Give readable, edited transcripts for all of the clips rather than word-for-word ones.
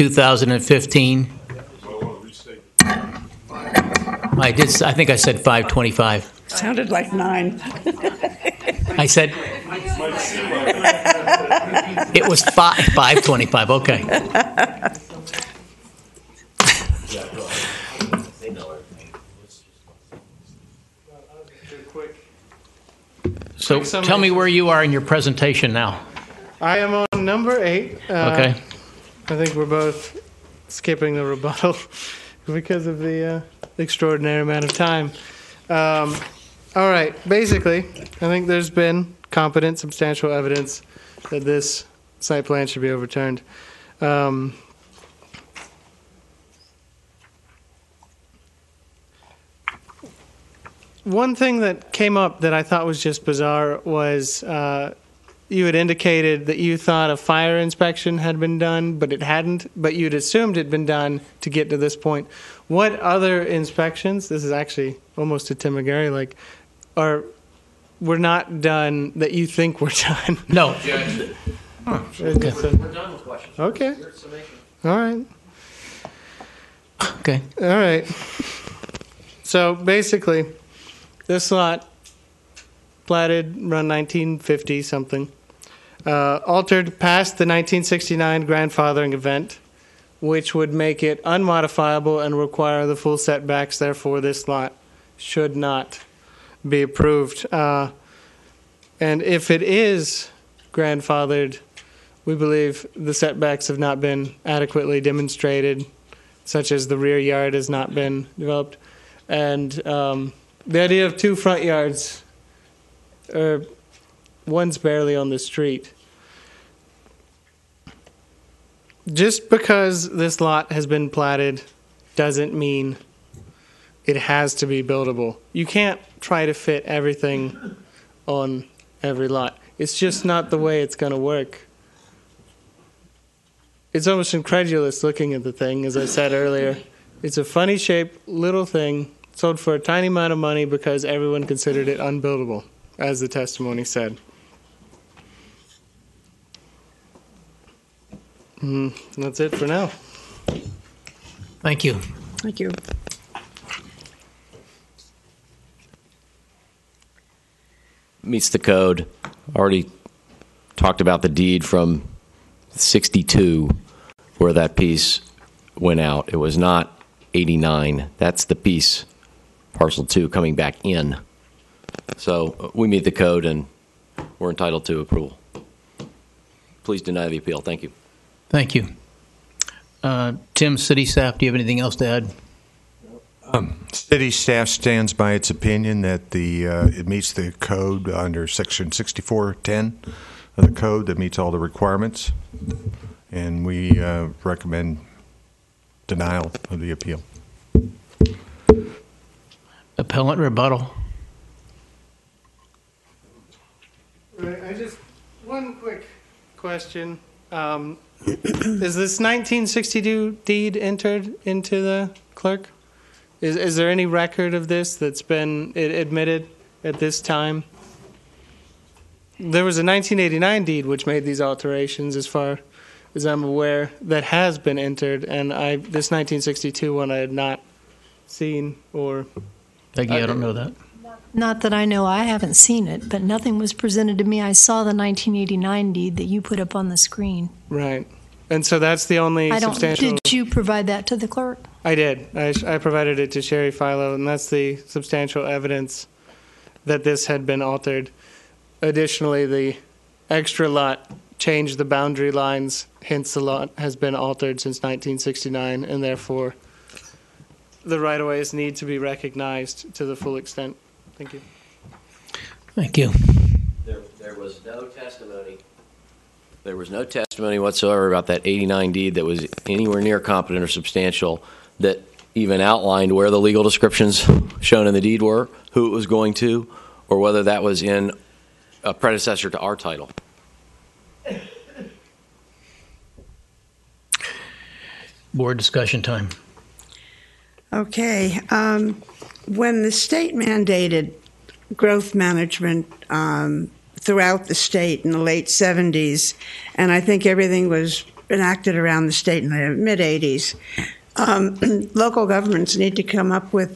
2015. I think I said 525. Sounded like 9. I said it was 525. Okay. So tell me where you are in your presentation now. I am on number 8. Okay. I think we're both skipping the rebuttal because of the extraordinary amount of time. All right. Basically, I think there's been competent, substantial evidence that this site plan should be overturned. One thing that came up that I thought was just bizarre was you had indicated that you thought a fire inspection had been done, but it hadn't, but you'd assumed it had been done to get to this point. What other inspections, this is actually almost to Tim McGarry, were not done that you think were done? No. Okay. We're done with questions. Okay. All right. Okay. All right. So basically, this lot, platted around 1950 something, altered past the 1969 grandfathering event, which would make it unmodifiable and require the full setbacks. Therefore, this lot should not be approved. And if it is grandfathered, we believe the setbacks have not been adequately demonstrated, such as the rear yard has not been developed. And the idea of 2 front yards, or one's barely on the street. Just because this lot has been platted doesn't mean it has to be buildable. You can't try to fit everything on every lot. It's just not the way it's going to work. It's almost incredulous looking at the thing, as I said earlier. It's a funny shaped little thing sold for a tiny amount of money because everyone considered it unbuildable, as the testimony said. That's it for now. Thank you. Thank you. Meets the code. Already talked about the deed from 62 where that piece went out. It was not 89. That's the piece, parcel 2, coming back in. So we meet the code and we're entitled to approval. Please deny the appeal. Thank you. Thank you. Tim, city staff, do you have anything else to add? City staff stands by its opinion that it meets the code under Section 6410 of the code that meets all the requirements, and we recommend denial of the appeal. Appellant rebuttal. Right, one quick question. Is this 1962 deed entered into the clerk? Is there any record of this that's been admitted at this time? There was a 1989 deed which made these alterations, as far as I'm aware, that has been entered, and this 1962 one I had not seen or... Peggy, I don't know that. Not that I know. I haven't seen it, but nothing was presented to me. I saw the 1989 deed that you put up on the screen. Right. And so that's the only substantial... Did you provide that to the clerk? I did. I provided it to Sherry Philo, and that's the substantial evidence that this had been altered. Additionally, the extra lot changed the boundary lines, hence the lot has been altered since 1969, and therefore the right-of-ways need to be recognized to the full extent. Thank you. Thank you. There was no testimony. There was no testimony whatsoever about that 89 deed that was anywhere near competent or substantial, that even outlined where the legal descriptions shown in the deed were, who it was going to, or whether that was in a predecessor to our title. Board discussion time. Okay. When the state mandated growth management throughout the state in the late 70s, and I think everything was enacted around the state in the mid-'80s. Local governments need to come up with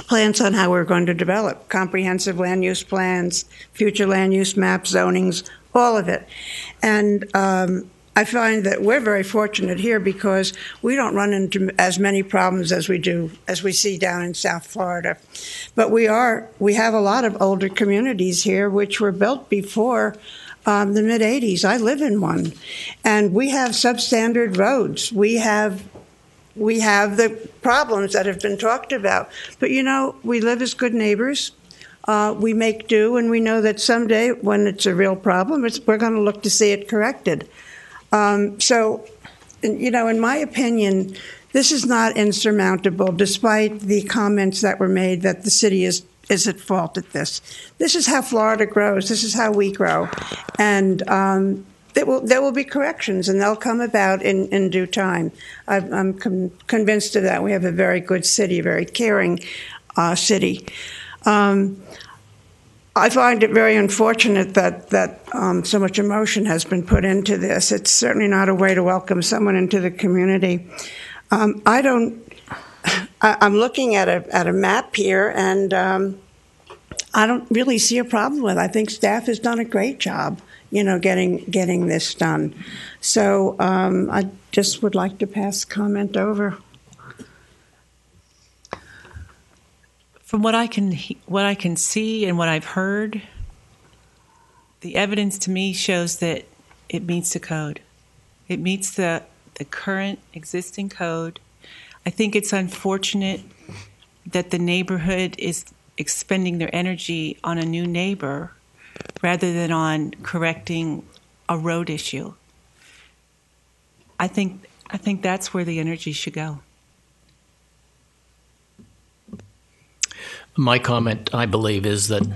plans on how we're going to develop comprehensive land use plans, future land use maps, zonings, all of it. And I find that we're very fortunate here because we don't run into as many problems as we see down in South Florida. But we have a lot of older communities here which were built before the mid-'80s. I live in one, and we have substandard roads. We have the problems that have been talked about. But we live as good neighbors. We make do, and we know that someday when it's a real problem, we're going to look to see it corrected. So, in my opinion, this is not insurmountable, despite the comments that were made that the city is at fault at this. This is how Florida grows. This is how we grow. And there will be corrections, and they'll come about in due time. I'm convinced of that. We have a very good city, a very caring city. I find it very unfortunate that so much emotion has been put into this. It's certainly not a way to welcome someone into the community. I'm looking at a map here, and I don't really see a problem with it. I think staff has done a great job, getting this done. So I just would like to pass comment over. From what I can see and what I've heard, the evidence to me shows that it meets the code. It meets the current existing code. I think it's unfortunate that the neighborhood is expending their energy on a new neighbor rather than on correcting a road issue. I think that's where the energy should go. My comment, I believe, is that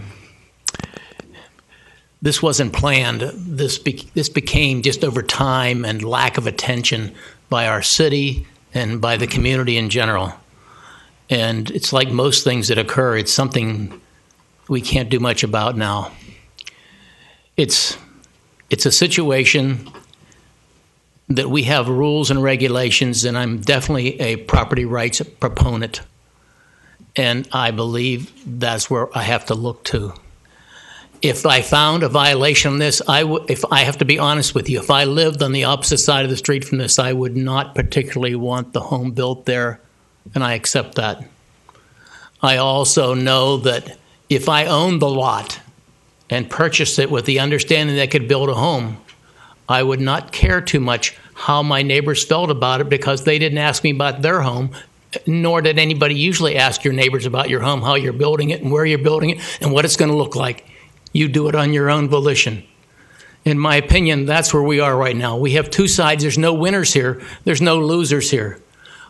this wasn't planned. This became just over time and lack of attention by our city and by the community in general. And it's like most things that occur, it's something we can't do much about now. It's a situation that we have rules and regulations, and I'm definitely a property rights proponent. And I believe that's where I have to look to. If I found a violation of this, if I have to be honest with you, if I lived on the opposite side of the street from this, I would not particularly want the home built there, and I accept that. I also know that if I owned the lot and purchased it with the understanding that I could build a home, I would not care too much how my neighbors felt about it because they didn't ask me about their home. Nor did anybody usually ask your neighbors about your home, how you're building it and where you're building it and what it's going to look like. You do it on your own volition. In my opinion, that's where we are right now. We have two sides. There's no winners here. There's no losers here.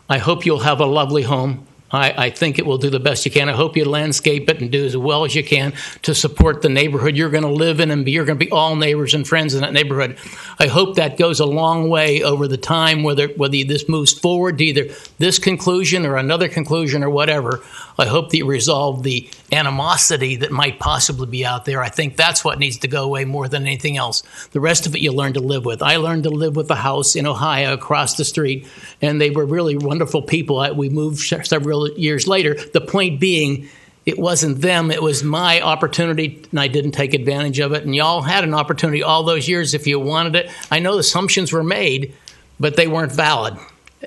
I hope you'll have a lovely home. I think it will do the best you can. I hope you landscape it and do as well as you can to support the neighborhood you're going to live in, and you're going to be all neighbors and friends in that neighborhood. I hope that goes a long way over the time, whether this moves forward to either this conclusion or another conclusion or whatever. I hope that you resolve the animosity that might possibly be out there. I think that's what needs to go away more than anything else. The rest of it you learn to live with. I learned to live with a house in Ohio across the street, and they were really wonderful people. We moved several years later. The point being, it wasn't them. It was my opportunity, and I didn't take advantage of it. And y'all had an opportunity all those years if you wanted it. I know assumptions were made, but they weren't valid.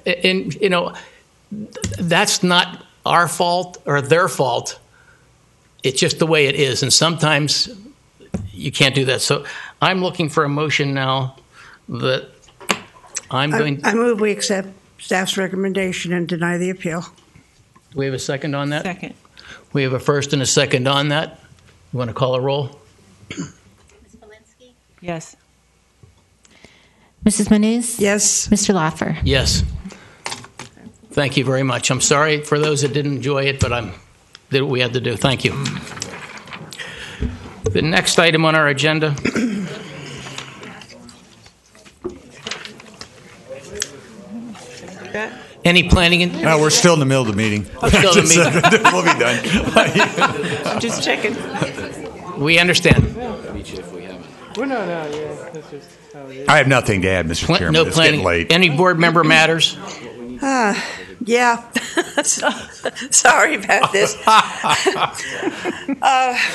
And, that's not our fault or their fault. It's just the way it is. And sometimes you can't do that. So I'm looking for a motion now that I move we accept staff's recommendation and deny the appeal. Do we have a second on that? Second. We have a first and a second on that. You want to call a roll? Ms. Polinsky? Yes. Mrs. Manous? Yes. Mr. Laffer? Yes. Thank you very much. I'm sorry for those that didn't enjoy it, but did what we had to do. Thank you. The next item on our agenda. Any planning? We're still in the middle of the meeting. Still in the meeting. We'll be done. I'm just checking. We understand. Well, no, yeah. That's just how it is. I have nothing to add, Mr. Chairman. No It's planning. getting late. Any board member matters? Yeah. Sorry about this.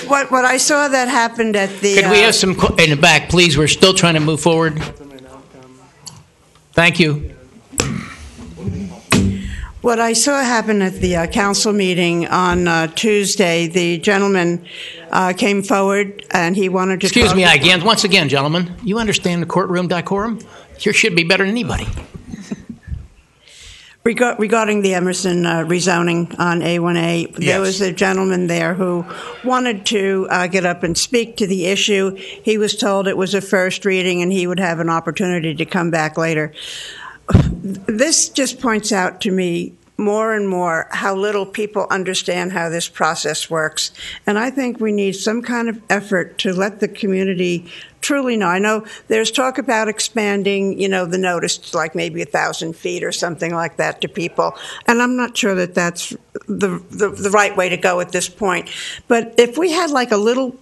What I saw that happened at the. Could we have some in the back, please? We're still trying to move forward. Thank you. What I saw happen at the council meeting on Tuesday, the gentleman came forward and he wanted to. Excuse me again. Once again, gentlemen, you understand the courtroom decorum? You should be better than anybody. Regarding the Emerson rezoning on A1A, there was a gentleman there who wanted to get up and speak to the issue. He was told it was a first reading and he would have an opportunity to come back later. This just points out to me more and more how little people understand how this process works. And I think we need some kind of effort to let the community truly know. I know there's talk about expanding, the notice to like maybe 1,000 feet or something like that to people. And I'm not sure that that's the right way to go at this point. But if we had like a little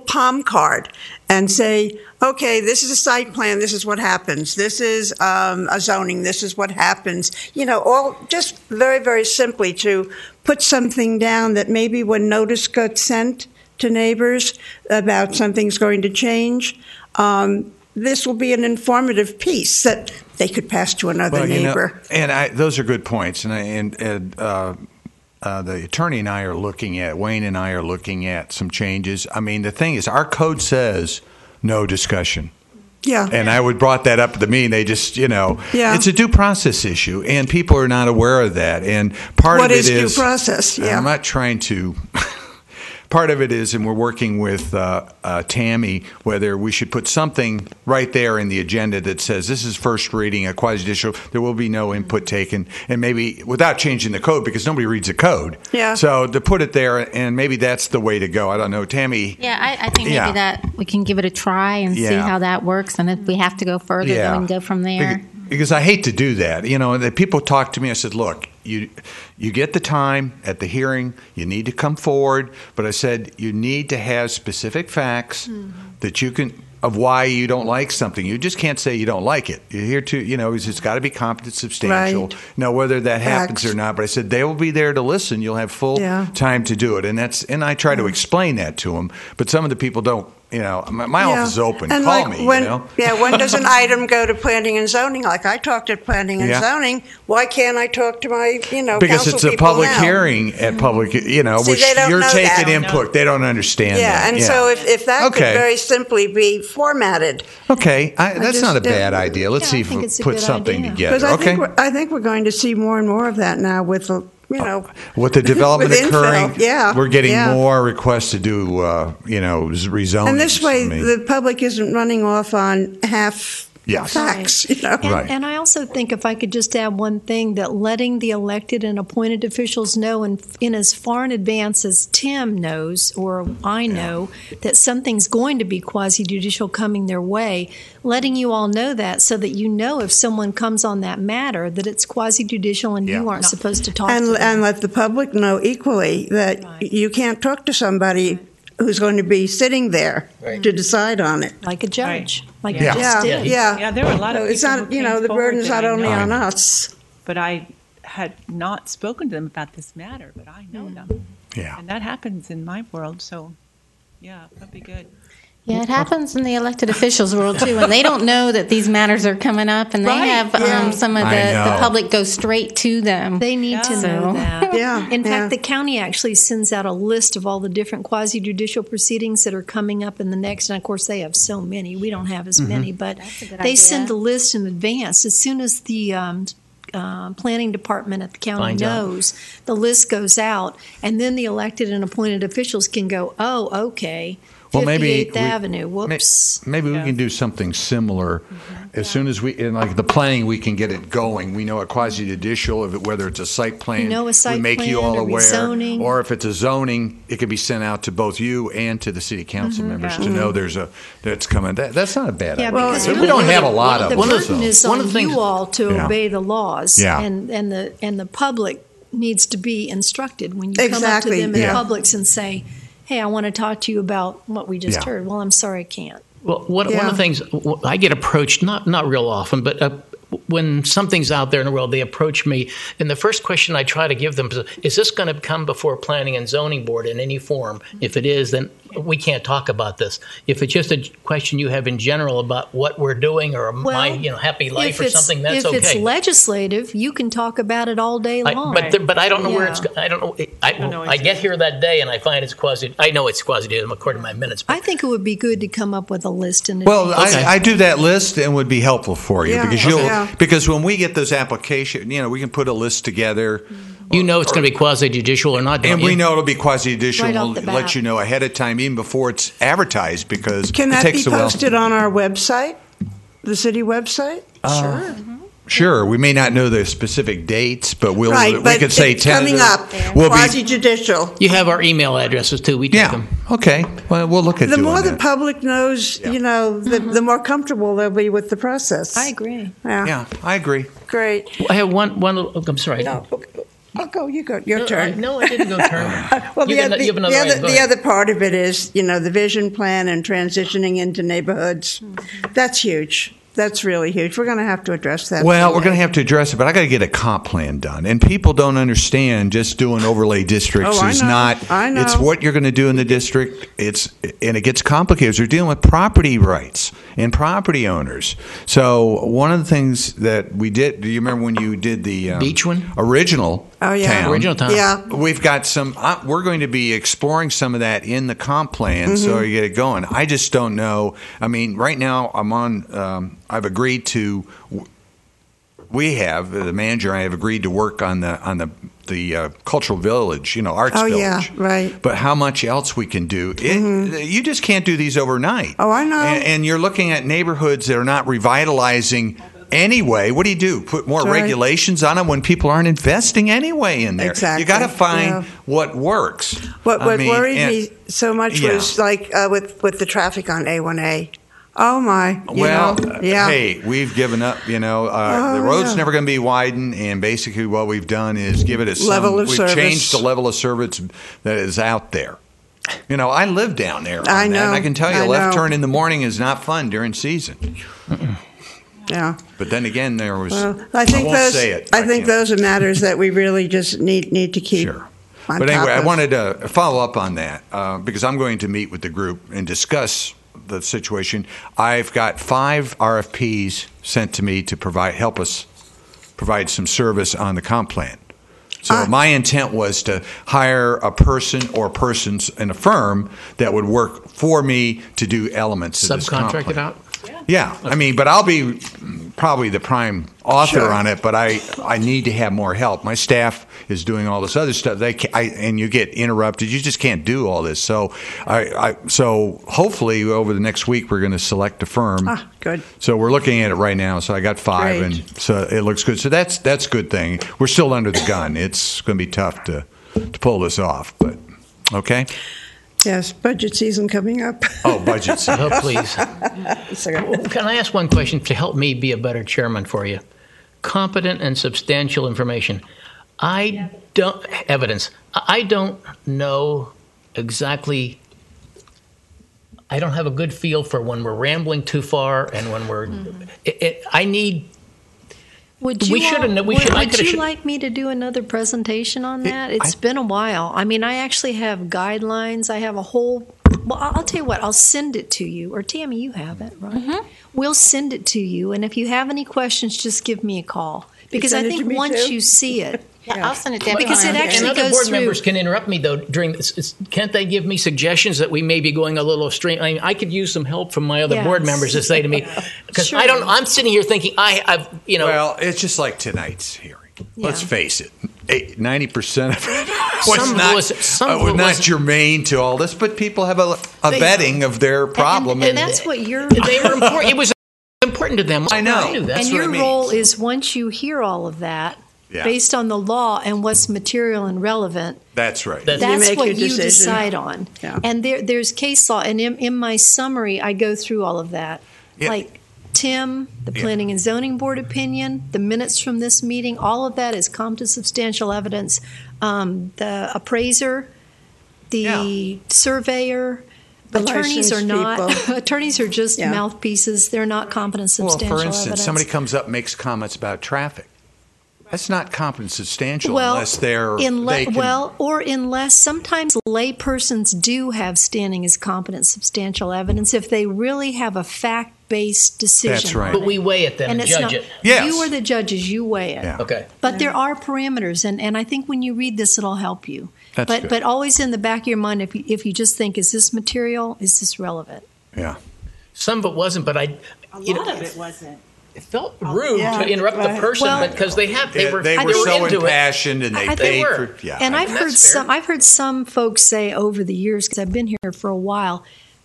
palm card and say, okay, this is a site plan, this is what happens. This is a zoning, this is what happens. All just very, very simply to put something down that maybe when notice got sent to neighbors about something's going to change, this will be an informative piece that they could pass to another neighbor. Those are good points. The attorney and I are Wayne and I are looking at some changes. I mean, the thing is, our code says no discussion. Yeah. And I would brought that up at the meeting. They just, it's a due process issue, and people are not aware of that. And part of it is due process? Yeah. I'm not trying to. Part of it is, and we're working with Tammy, whether we should put something right there in the agenda that says this is first reading, a quasi-judicial, there will be no input taken, and maybe without changing the code, because nobody reads the code. Yeah. So to put it there, and maybe that's the way to go. I don't know. Tammy? Yeah, I think maybe that we can give it a try and see how that works, and if we have to go further, then we can go from there. Because I hate to do that. The people talk to me, I said, look, you get the time at the hearing, you need to come forward, but I said you need to have specific facts that you can, of why you don't like something. You just can't say you don't like it. You're here to, it's got to be competent, substantial. Right. Now, whether that happens or not, but I said they will be there to listen. You'll have full time to do it. And I try to explain that to them, but some of the people don't. My office is open. And Call me. when does an item go to planning and zoning? Like I talked at planning and zoning. Why can't I talk to my, because council it's a people public now? hearing at public, which they don't you're know taking that. input. They don't understand that. And so if that could very simply be formatted. Okay, that's not a bad idea. Let's see if we put something together. Because I think we're going to see more and more of that now with with the development with occurring, infill, we're getting more requests to do, rezoning. And this way, the public isn't running off on half facts. And I also think, if I could just add one thing, that letting the elected and appointed officials know in as far in advance as Tim knows, or I know, that something's going to be quasi-judicial coming their way, letting you all know that so that you know if someone comes on that matter that it's quasi-judicial and you aren't supposed to talk to them. And let the public know equally that you can't talk to somebody who's going to be sitting there to decide on it. Like a judge. Like you just did. Yeah, there were a lot of people it's not, who came the burden is not only on know. us. But I had not spoken to them about this matter, but I know them. Yeah. And that happens in my world, so that'd be good. Yeah, it happens in the elected officials' world too, and they don't know that these matters are coming up, and they have some of the public go straight to them. They need to know that. In fact, the county actually sends out a list of all the different quasi-judicial proceedings that are coming up in the next, and of course they have so many. We don't have as many, but they send a list in advance. As soon as the planning department at the county knows, the list goes out, and then the elected and appointed officials can go, oh, okay, 58th Avenue, whoops. Maybe we can do something similar. As soon as in like the planning, we can get it going. We know a quasi-judicial, whether it's a site plan, we make you all aware. Rezoning. Or if it's a zoning, it can be sent out to both you and to the city council members to know that's coming. That's not a bad idea. Because we don't have a lot of the burden is One on of the things- you all to obey the laws, Yeah. and the public needs to be instructed when you come up to them in Publix and say, hey, I want to talk to you about what we just heard. Well, I'm sorry, I can't. Well, one of the things I get approached, not real often, but when something's out there in the world, they approach me, and the first question I try to give them is this going to come before Planning and Zoning Board in any form? If it is, then we can't talk about this. If it's just a question you have in general about what we're doing or my happy life or something, that's okay. If it's legislative, you can talk about it all day long. But I don't know where it's. I don't know. I get here that day and I find it's quasi. I know it's quasi according to my minutes. I think it would be good to come up with a list. I do that list and would be helpful for you because when we get those applications, we can put a list together. It's going to be quasi-judicial or not, we know it'll be quasi-judicial. Right, we'll let you know ahead of time, even before it's advertised, because it takes a while. Can that be posted on our website, the city website? Sure. Sure. We may not know the specific dates, but we could say coming up. Quasi-judicial. You have our email addresses too. We take them. Okay. Well, we'll look at the more the public knows. The more comfortable they'll be with the process. I agree. Yeah, I agree. Great. I have one. I'm sorry. No. I'll go. You go. Your turn. No, I didn't go turn. Well, the other part of it is, the vision plan and transitioning into neighborhoods. That's huge. That's really huge. We're going to have to address that. Well, we're going to have to address it, but I got to get a comp plan done. And people don't understand just doing overlay districts is not. I know. It's what you're going to do in the district. And it gets complicated. We're dealing with property rights and property owners. So one of the things that we did. Do you remember when you did the beach one? Original. Oh, yeah. Town. Original town. Yeah. We've got some. We're going to be exploring some of that in the comp plan, so you get it going. I just don't know. I mean, right now I'm on. I've agreed to. We have the manager and I have agreed to work on the cultural village, arts village. Oh yeah, right. But how much else we can do? You just can't do these overnight. Oh, I know. And you're looking at neighborhoods that are not revitalizing. Anyway, what do? Put more regulations on them when people aren't investing anyway in there. Exactly. You got to find what works. What worried me so much was like with the traffic on A1A. Oh my! Hey, we've given up. The road's never going to be widened, and basically what we've done is give it a level of service. We've changed the level of service that is out there. I live down there. I know. And I can tell you, a left turn in the morning is not fun during season. Yeah. But then again, there was. Well, I think those are matters that we really just need to keep. Sure. But anyway, I wanted to follow up on that because I'm going to meet with the group and discuss the situation. I've got 5 RFPs sent to me to help us provide some service on the comp plan. So my intent was to hire a person or persons in a firm that would work for me to do elements of this comp plan. Subcontract it out? Yeah. I mean, but I'll be probably the prime author on it, but I need to have more help. My staff is doing all this other stuff. And you get interrupted. You just can't do all this. So so hopefully over the next week we're going to select a firm. Good. So we're looking at it right now. So I got 5, Great. and so it looks good. So that's a good thing. We're still under the gun. It's going to be tough to pull this off, but okay. Yes, budget season coming up. Oh, budget season. Oh, please. Can I ask one question to help me be a better chairman for you? Competent and substantial information. Evidence. I don't know exactly. I don't have a good feel for when we're rambling too far and when we're. I need. Would you like me to do another presentation on that? It's been a while. I mean, I actually have guidelines. I have a whole. Well, I'll tell you what. I'll send it to you. Or Tammy, you have it, right? Mm-hmm. We'll send it to you. And if you have any questions, just give me a call. Because I think once you see it. Yeah, I'll send it to because it actually and other board members can interrupt me though during this. Can't they give me suggestions that we may be going a little astray? I mean, I could use some help from my other board members to say to me because I don't. I'm sitting here thinking Well, it's just like tonight's hearing. Yeah. Let's face it, 90% of it was not germane to all this, but people have a vetting of their problem, and that's what you're. They were important. It was important to them. I know. That's and your role is once you hear all of that. Yeah. Based on the law and what's material and relevant. That's right. That's what you decide on. Yeah. And there's case law. And in my summary, I go through all of that. Yeah. Like Tim, the Planning and Zoning Board opinion, the minutes from this meeting, all of that is competent substantial evidence. The appraiser, the surveyor, Attorneys are licensed not. people. Attorneys are just Yeah. mouthpieces. They're not competent, Well, substantial for instance, evidence. somebody comes up and makes comments about traffic. That's not competent substantial unless they can. Or unless sometimes laypersons do have standing as competent substantial evidence if they really have a fact-based decision. That's right. But we weigh it then and it's judge not, it. Yes. You are the judges. You weigh it. Yeah. Okay. But there are parameters, and I think when you read this, it'll help you. That's but good. but always in the back of your mind, if you just think, is this material? Is this relevant? Yeah. Some of it wasn't, but A lot of it wasn't. it felt rude Yeah, to interrupt the right. person Well, because they were They I were think so into it. impassioned and they I think paid they were. for. Yeah. And I- I've heard some folks say over the years, because I've been here for a while,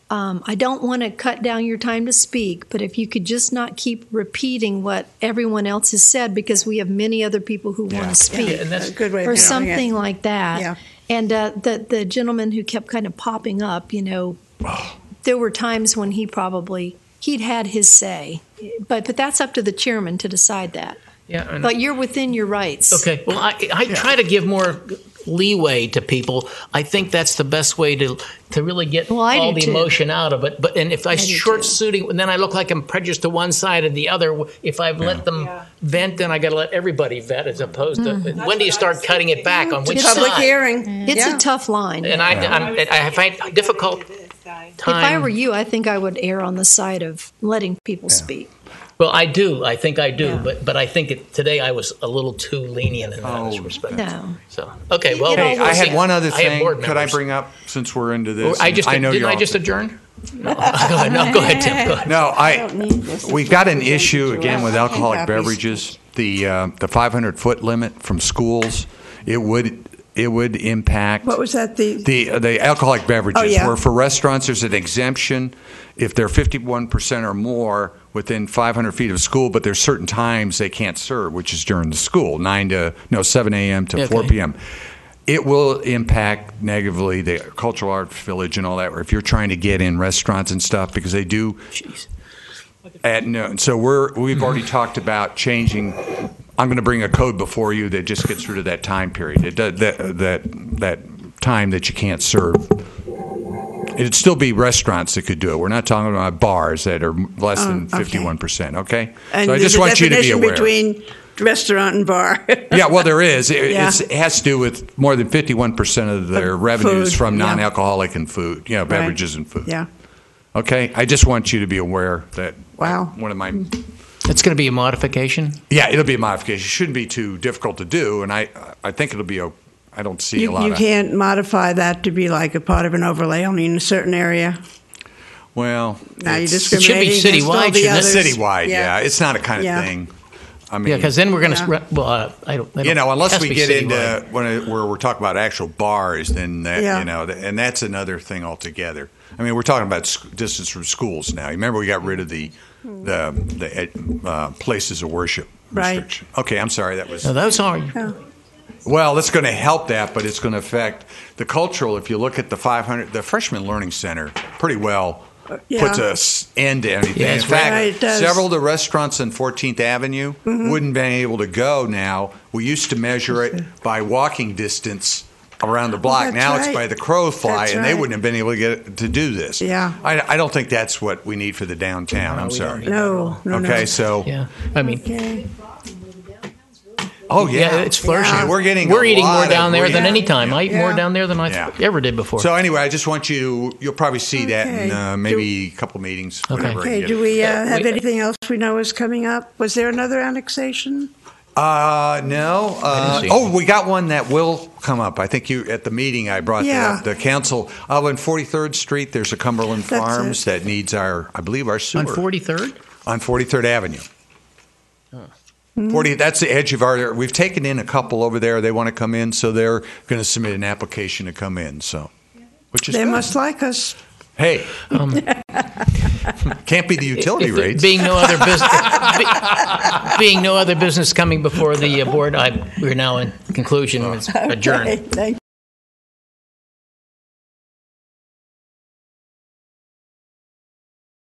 I don't want to cut down your time to speak, but if you could just not keep repeating what everyone else has said, because we have many other people who want to speak, Yeah, and that's A good way of or handling something it. like that. Yeah. And the gentleman who kept kind of popping up, there were times when he'd had his say, but that's up to the chairman to decide that. Yeah, and- But you're within your rights. Okay. Well, I try to give more leeway to people. I think that's the best way to really get Well, I all do the too. emotion out of it. But if I do short too. suiting, then I look like I'm prejudiced to one side or the other. If I've let them vent, then I got to let everybody vent, as opposed to when do you start cutting it back on which Public side? hearing. It's Yeah. a tough line. And I find difficult If I time. were you, I think I would err on the side of letting people speak. Well, I do. I think I do. Yeah. But I think today I was a little too lenient in that respect. No. So okay. Well, It all Hey, we'll I had see. one other I have thing. board Could I members. bring up since we're into this? I just I know didn't you're I all- just adjourn? No. Go ahead. No, go ahead, Tim. Go ahead. No, we've got an issue again with alcoholic Copies. beverages. The 500-foot limit from schools. It would impact. What was that? The alcoholic beverages, Oh, yeah. where for restaurants there's an exemption if they're 51% or more within 500 feet of school, but there's certain times they can't serve, which is during the school, 7 a.m. to 4 p.m. It will impact negatively the cultural arts village and all that, or if you're trying to get in restaurants and stuff, because they do at noon. So we've already talked about changing. I'm going to bring a code before you that just gets rid of that time period. It does, that time that you can't serve. It'd still be restaurants that could do it. We're not talking about bars that are less than 51%. Okay, And so I there's just a want you to be definition aware. between restaurant and bar. Yeah, well, there is. Yeah. It has to do with more than 51% of their revenues food, from yeah. non-alcoholic and food, beverages and food. Yeah. Okay, I just want you to be aware that. Wow. One of my. It's going to be a modification. Yeah, it'll be a modification. It shouldn't be too difficult to do, and I think it'll be. I don't see a lot You of. can't modify that to be like a part of an overlay only in a certain area. Well, Now you're it's discriminating it should be against all citywide, the shouldn't it? others. citywide. Yeah, it's not a kind of Yeah. thing. I mean, Yeah, because then we're going to. Yeah. Well, I don't. it unless has we to be get citywide. into where we're talking about actual bars, then that, Yeah. and that's another thing altogether. I mean, we're talking about distance from schools now. You remember we got rid of the places of worship Right. restriction. Okay, I'm sorry. That was No, those are. well. That's going to help that, but it's going to affect the cultural. If you look at the 500, the Freshman Learning Center, pretty well. Yeah. Puts an end to anything. Yeah, In it's fact, right, it does. several of the restaurants on 14th Avenue Mm-hmm. wouldn't be able to go now. We used to measure it by walking distance around the block. That's Now it's right. by the crow fly, That's and they right. wouldn't have been able to get to do this. Yeah. I don't think that's what we need for the downtown. I'm we don't sorry. need No, no, Okay, no. so Yeah, I mean, Okay. oh yeah, yeah, it's flourishing. Yeah. We're getting We're a eating more lot down of there than yeah. any time. I eat more Yeah. down there than I Yeah. ever did before. So anyway, I just want you'll probably see that in Okay. maybe a couple meetings. Whatever I Okay, get. do we have we- anything else we know is coming up? Was there another annexation? No. didn't see We got one that will come up. I think you at the meeting I brought Yeah. that up. The council on 43rd Street. There's a Cumberland That's Farms it. that needs our sewer on 43rd. on 43rd Avenue. 40. That's the edge of our. We've taken in a couple over there. They want to come in, so they're going to submit an application to come in. So, which is They good. must like us. Hey, can't be the utility If it rates. being no other business, being no other business coming before the board, we're now in conclusion. It's adjourned. Okay, thank